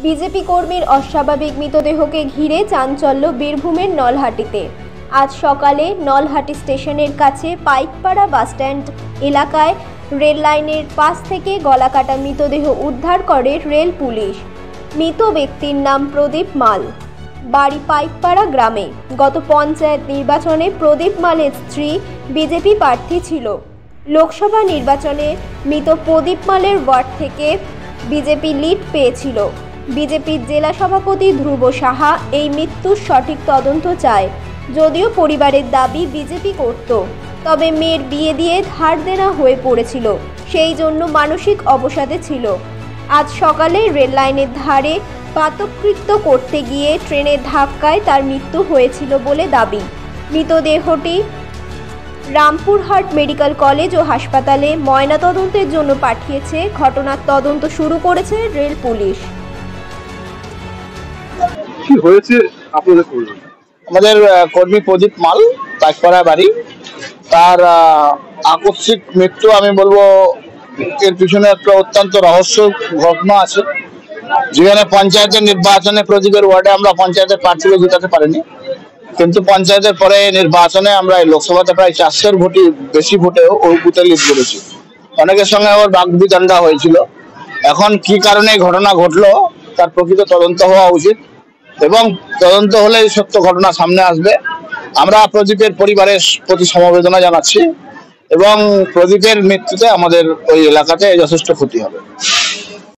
BJP কর্মীর অস্বাভাবিক মৃতদেহকে ঘিরে চাঞ্চল্য বীরভূমের নলহাটিতে। আজ সকালে নলহাটি স্টেশনের কাছে পাইকপাড়া বাসস্ট্যান্ড এলাকায় রেল লাইনের পাশ থেকে গলাকাটা মৃতদেহ উদ্ধার করে রেল পুলিশ। মৃত ব্যক্তির নাম প্রদীপ মাল, বাড়ি পাইকপাড়া গ্রামে। গত পঞ্চায়েত নির্বাচনে প্রদীপ মালের স্ত্রী বিজেপি প্রার্থী ছিল। লোকসভা নির্বাচনে মৃত প্রদীপ মালের ওয়ার্ড থেকে বিজেপি লিড পেয়েছিল। বিজেপির জেলা সভাপতি ধ্রুব সাহা এই মৃত্যুর সঠিক তদন্ত চায়। যদিও পরিবারের দাবি বিজেপি করত, তবে মেয়ের বিয়ে দিয়ে ধার দেনা হয়ে পড়েছিল, সেই জন্য মানসিক অবসাদে ছিল। আজ সকালে রেল লাইনের ধারে প্রাতকৃত্য করতে গিয়ে ট্রেনের ধাক্কায় তার মৃত্যু হয়েছিল বলে দাবি। মৃতদেহটি রামপুরহাট মেডিকেল কলেজ ও হাসপাতালে ময়নাতদন্তের জন্য পাঠিয়েছে। ঘটনার তদন্ত শুরু করেছে রেল পুলিশ। কি হয়েছে আপনাদের? আমাদের কর্মী প্রদীপ মাল, পাইকপাড়া বাড়ি। তার আকস্মিক মৃত্যু, আমি বলবো এর পিছনে একটা অত্যন্ত রহস্য ঘটনা আছে। যেখানে পঞ্চায়েতের নির্বাচনে প্রদীপের ওয়ার্ডে আমরা পঞ্চায়েতের প্রার্থীকে জেতাতে পারিনি, কিন্তু পঞ্চায়েতের পরে নির্বাচনে আমরা লোকসভাতে প্রায় 400 বেশি ভোটেও ওই বুথে লিড করেছি। অনেকের সঙ্গে আমার বাগবিতণ্ডা হয়েছিল। এখন কি কারণে ঘটনা ঘটলো তার প্রকৃত তদন্ত হওয়া উচিত, এবং তদন্ত হলে সত্য ঘটনা সামনে আসবে। আমরা প্রদীপের পরিবারের প্রতি সমবেদনা জানাচ্ছি, এবং প্রদীপের মৃত্যুতে আমাদের ওই এলাকাতে যথেষ্ট ক্ষতি হবে।